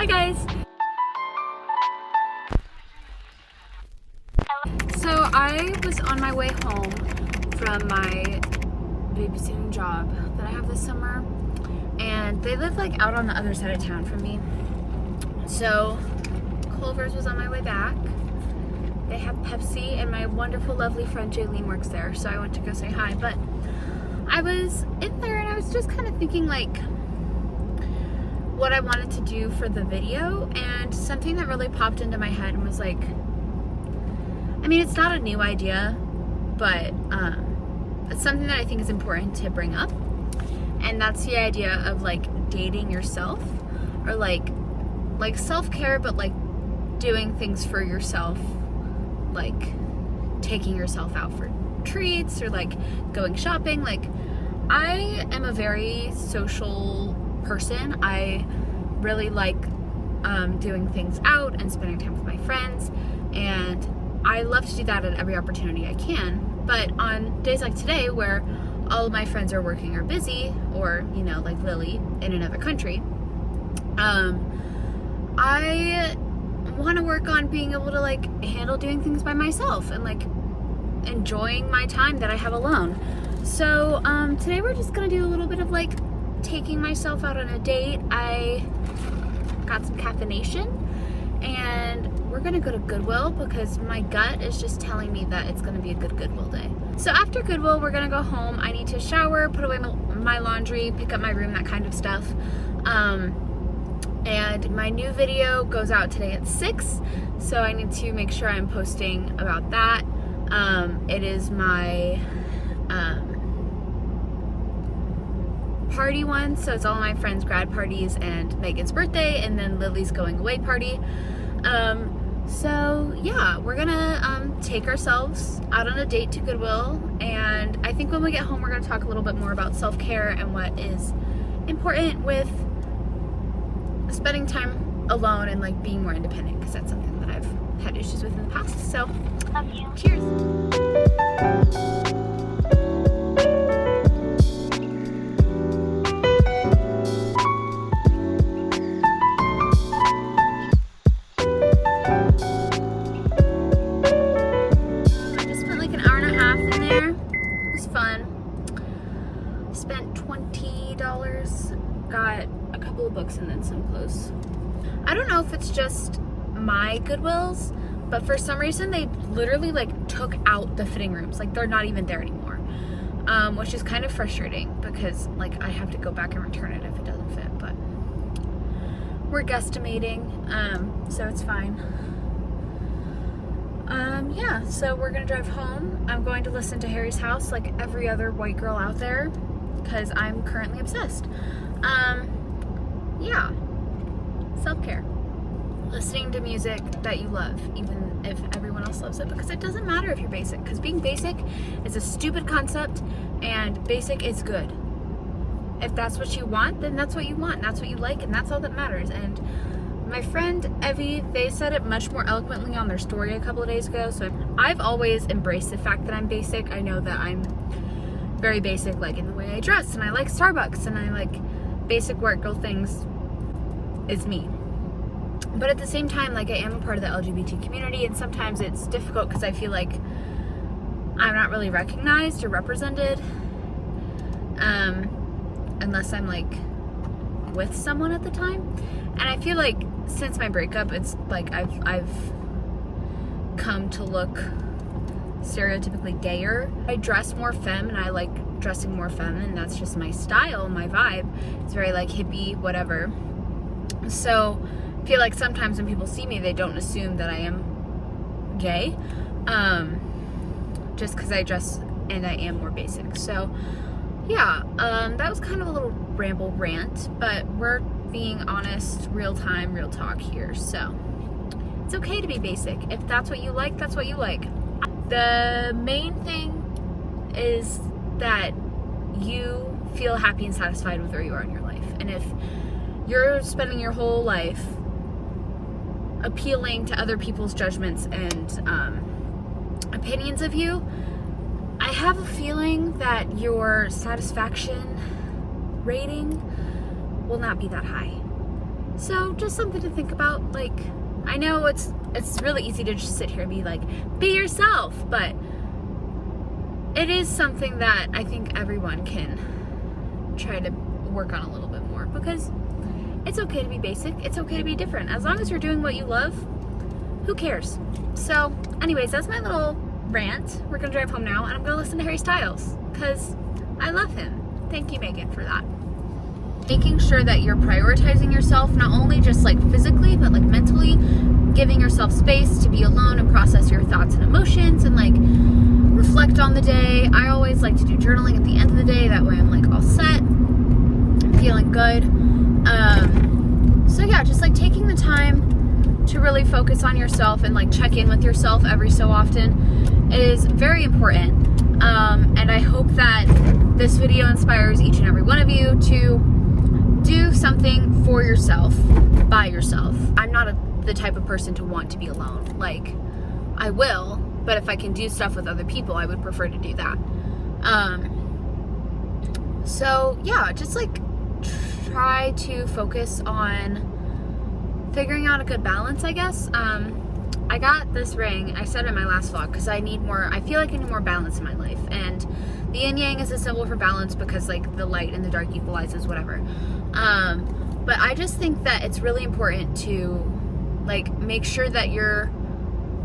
Hi guys! So I was on my way home from my babysitting job that I have this summer, and they live like out on the other side of town from me. So Culver's was on my way back. They have Pepsi, and my wonderful lovely friend Jaylene works there, so I went to go say hi. But I was in there and I was just kind of thinking like what I wanted to do for the video, and something that really popped into my head and was like, I mean, it's not a new idea, but it's something that I think is important to bring up, and that's the idea of like dating yourself, or like self-care, but like doing things for yourself, like taking yourself out for treats or like going shopping. Like, I am a very social person. I really like doing things out and spending time with my friends, and I love to do that at every opportunity I can. But on days like today, where all of my friends are working or busy, or, you know, like Lily in another country, I want to work on being able to like handle doing things by myself and like enjoying my time that I have alone. So today we're just gonna do a little bit of like taking myself out on a date. I got some caffeination, and we're gonna go to Goodwill because my gut is just telling me that it's gonna be a good Goodwill day. So after Goodwill, we're gonna go home. I need to shower, put away my laundry, pick up my room, that kind of stuff. And my new video goes out today at 6, so I need to make sure I'm posting about that. It is my party one, so it's all my friends' grad parties and Megan's birthday, and then Lily's going away party. So yeah, we're gonna take ourselves out on a date to Goodwill, and I think when we get home we're gonna talk a little bit more about self-care and what is important with spending time alone and like being more independent, because that's something that I've had issues with in the past. So love you. Cheers. Spent $20, got a couple of books and then some clothes. I don't know if it's just my Goodwills, but for some reason they literally like took out the fitting rooms. Like, they're not even there anymore, which is kind of frustrating because like I have to go back and return it if it doesn't fit, but we're guesstimating, so it's fine. Yeah, so we're gonna drive home. I'm going to listen to Harry's House like every other white girl out there, because I'm currently obsessed. Yeah, self-care. Listening to music that you love, even if everyone else loves it, because it doesn't matter if you're basic, because being basic is a stupid concept, and basic is good. If that's what you want, then that's what you want, and that's what you like, and that's all that matters. And my friend Evie, they said it much more eloquently on their story a couple of days ago, so I've always embraced the fact that I'm basic. I know that I'm very basic, like in the way I dress, and I like Starbucks, and I like basic work girl things is me. But at the same time, like, I am a part of the LGBT community, and sometimes it's difficult because I feel like I'm not really recognized or represented, unless I'm like with someone at the time. And I feel like since my breakup, it's like I've come to look stereotypically gayer. I dress more femme, and I like dressing more femme, and that's just my style, my vibe. It's very like hippie, whatever. So I feel like sometimes when people see me, they don't assume that I am gay, just because I dress and I am more basic. So yeah, that was kind of a little ramble rant, but we're being honest, real time, real talk here. So it's okay to be basic. If that's what you like, that's what you like. The main thing is that you feel happy and satisfied with where you are in your life. And if you're spending your whole life appealing to other people's judgments and opinions of you, I have a feeling that your satisfaction rating will not be that high. So just something to think about. Like, I know it's really easy to just sit here and be like, be yourself, but it is something that I think everyone can try to work on a little bit more, because it's okay to be basic, it's okay to be different. As long as you're doing what you love, who cares? So anyways, that's my little rant. We're gonna drive home now, and I'm gonna listen to Harry Styles, because I love him. Thank you, Megan, for that. Making sure that you're prioritizing yourself, not only just like physically, but like mentally, giving yourself space to be alone and process your thoughts and emotions, and like reflect on the day. I always like to do journaling at the end of the day, that way I'm like all set, feeling good. So yeah, just like taking the time to really focus on yourself and like check in with yourself every so often is very important. And I hope that this video inspires each and every one of you to do something for yourself, by yourself. I'm not the type of person to want to be alone. Like, I will, but if I can do stuff with other people, I would prefer to do that. So yeah, just like try to focus on figuring out a good balance, I guess. I got this ring, I said in my last vlog, because I feel like I need more balance in my life, and the yin yang is a symbol for balance, because like the light and the dark equalizes, whatever. But I just think that it's really important to like make sure that you're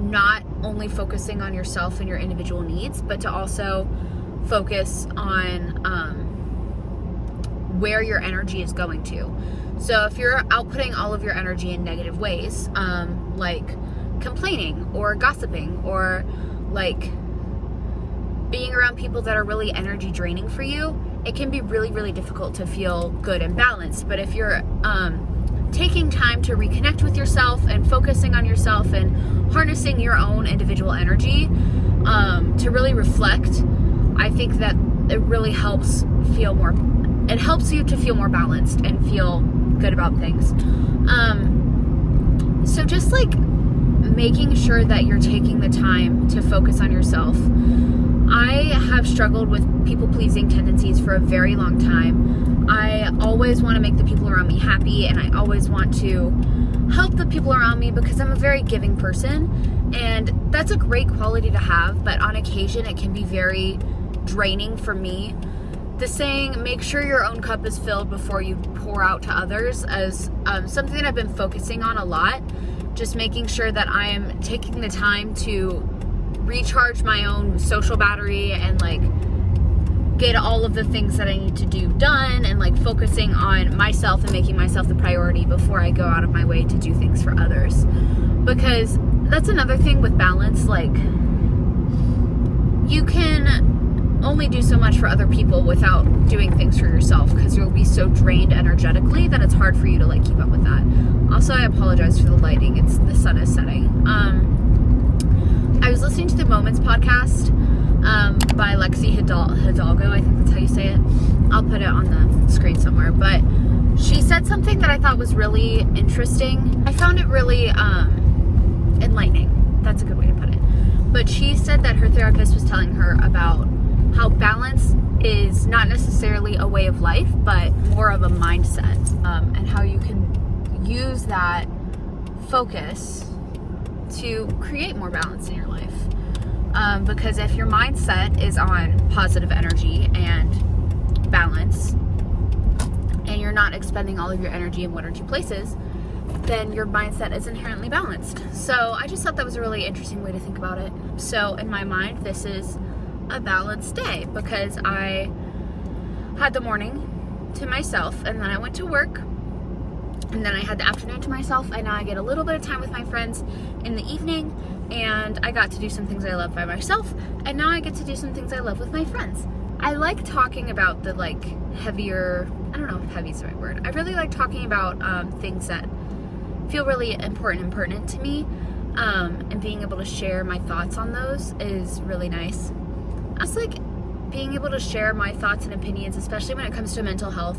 not only focusing on yourself and your individual needs, but to also focus on where your energy is going to. So if you're outputting all of your energy in negative ways, like complaining or gossiping or like being around people that are really energy draining for you, it can be really, really difficult to feel good and balanced. But if you're taking time to reconnect with yourself and focusing on yourself and harnessing your own individual energy to really reflect, I think that it really helps you to feel more balanced and feel good about things. So just like making sure that you're taking the time to focus on yourself. I have struggled with people-pleasing tendencies for a very long time. I always want to make the people around me happy, and I always want to help the people around me because I'm a very giving person, and that's a great quality to have, but on occasion it can be very draining for me. The saying, make sure your own cup is filled before you pour out to others, is something that I've been focusing on a lot. Just making sure that I am taking the time to recharge my own social battery and like get all of the things that I need to do done, and like focusing on myself and making myself the priority before I go out of my way to do things for others. Because that's another thing with balance, like you can only do so much for other people without doing things for yourself, because you'll be so drained energetically that it's hard for you to like keep up with that. Also, I apologize for the lighting. The sun is setting. I was listening to the Moments podcast by Lexi Hidalgo. I think that's how you say it. I'll put it on the screen somewhere. But she said something that I thought was really interesting. I found it really enlightening. That's a good way to put it. But she said that her therapist was telling her about how balance is not necessarily a way of life, but more of a mindset, and how you can use that focus to create more balance in your life. Because if your mindset is on positive energy and balance, and you're not expending all of your energy in one or two places, then your mindset is inherently balanced. So I just thought that was a really interesting way to think about it. So in my mind, this is a balanced day, because I had the morning to myself, and then I went to work, and then I had the afternoon to myself, and now I get a little bit of time with my friends in the evening, and I got to do some things I love by myself, and now I get to do some things I love with my friends. I like talking about the like heavier, I don't know if heavy is the right word. I really like talking about things that feel really important and pertinent to me, and being able to share my thoughts on those is really nice. I was like, being able to share my thoughts and opinions, especially when it comes to mental health,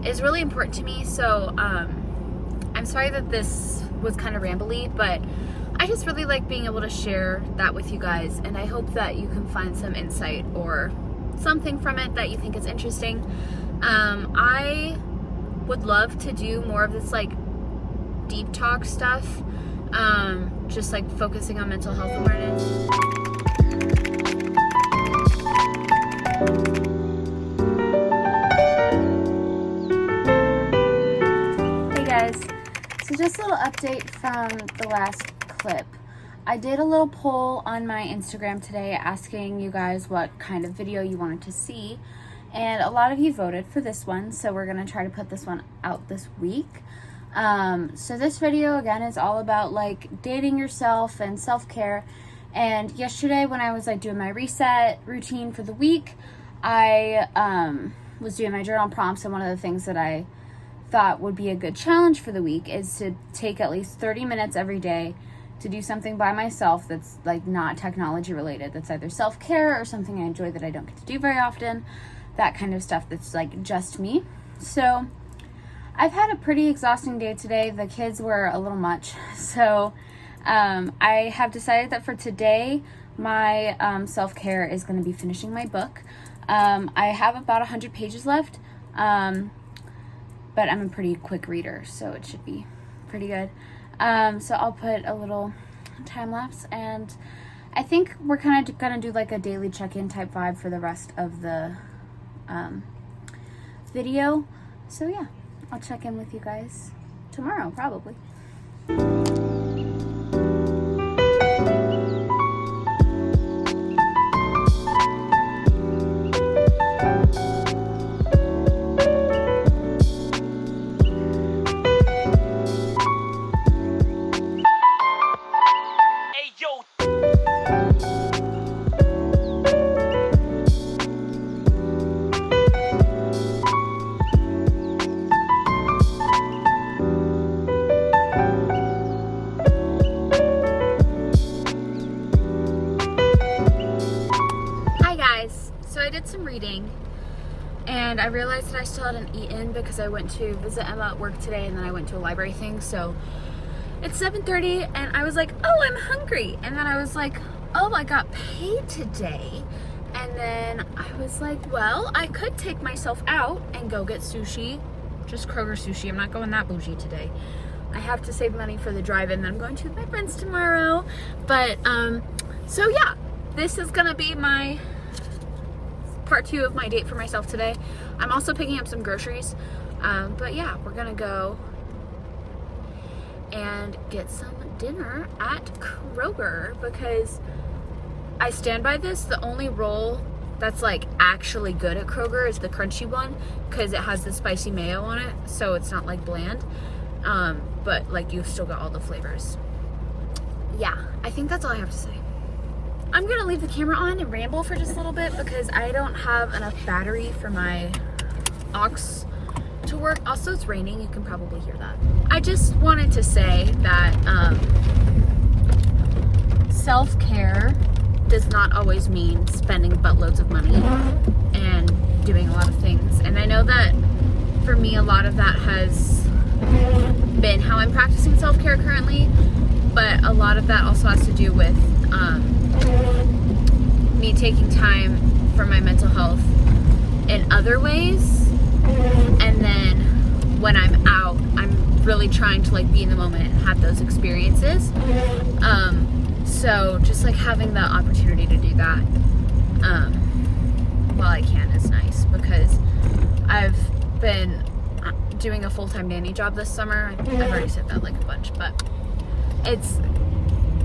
is really important to me. So I'm sorry that this was kind of rambly, but I just really like being able to share that with you guys, and I hope that you can find some insight or something from it that you think is interesting. I would love to do more of this like deep talk stuff, just like focusing on mental health awareness. Hey guys, so just a little update from the last clip. I did a little poll on my Instagram today asking you guys what kind of video you wanted to see, and a lot of you voted for this one, so we're going to try to put this one out this week. So this video again is all about like dating yourself and self-care. And yesterday when I was like doing my reset routine for the week, I was doing my journal prompts, and one of the things that I thought would be a good challenge for the week is to take at least 30 minutes every day to do something by myself that's like not technology related, that's either self-care or something I enjoy that I don't get to do very often, that kind of stuff that's like just me. So I've had a pretty exhausting day today. The kids were a little much, so I have decided that for today my self-care is going to be finishing my book. I have about 100 pages left, but I'm a pretty quick reader, so it should be pretty good. So I'll put a little time lapse, and I think we're kind of gonna do like a daily check-in type vibe for the rest of the video. So yeah, I'll check in with you guys tomorrow probably. And I realized that I still hadn't eaten because I went to visit Emma at work today, and then I went to a library thing. So it's 7:30 and I was like, oh, I'm hungry. And then I was like, oh, I got paid today. And then I was like, well, I could take myself out and go get sushi, just Kroger sushi. I'm not going that bougie today. I have to save money for the drive-in that I'm going to with my friends tomorrow. But so yeah, this is gonna be my part 2 of my date for myself today. I'm also picking up some groceries, but yeah, we're gonna go and get some dinner at Kroger because I stand by this. The only roll that's like actually good at Kroger is the crunchy one because it has the spicy mayo on it, so it's not like bland, but like you still got all the flavors. Yeah, I think that's all I have to say. I'm gonna leave the camera on and ramble for just a little bit because I don't have enough battery for my aux to work. Also, it's raining, you can probably hear that. I just wanted to say that self-care does not always mean spending buttloads of money and doing a lot of things. And I know that for me, a lot of that has been how I'm practicing self-care currently, but a lot of that also has to do with me taking time for my mental health in other ways, and then when I'm out, I'm really trying to like be in the moment and have those experiences. So just like having the opportunity to do that while I can is nice, because I've been doing a full-time nanny job this summer. I've already said that like a bunch, but it's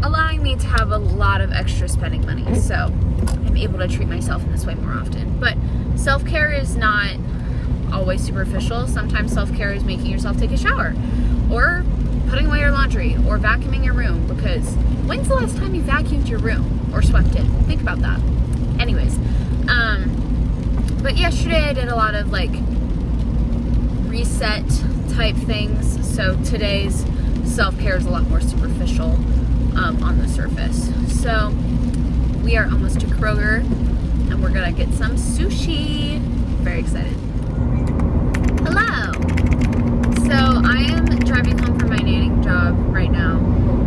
allowing me to have a lot of extra spending money, so I'm able to treat myself in this way more often. But self-care is not always superficial. Sometimes self-care is making yourself take a shower, or putting away your laundry, or vacuuming your room, because when's the last time you vacuumed your room or swept it? Think about that. Anyways, but yesterday I did a lot of like reset type things, so today's self-care is a lot more superficial on the surface. So we are almost to Kroger and we're gonna get some sushi. Very excited. Hello. So I am driving home from my nannying job right now,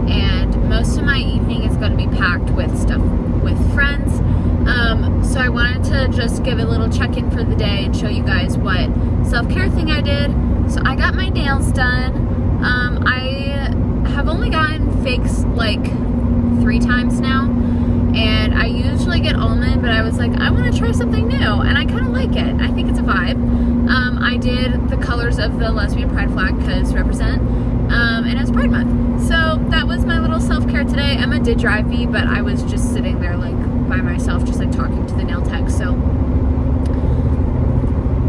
and most of my evening is going to be packed with stuff with friends. So I wanted to just give a little check-in for the day and show you guys what self-care thing I did. So I got my nails done. I fakes like 3 times now, and I usually get almond, but I was like, I want to try something new, and I kind of like it. I think it's a vibe. I did the colors of the lesbian pride flag because represent, and it was Pride Month. So that was my little self-care today. Emma did drive me, but I was just sitting there like by myself, just like talking to the nail tech. So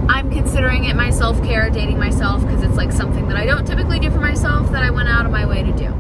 I'm considering it my self-care, dating myself, because it's like something that I don't typically do for myself that I went out of my way to do.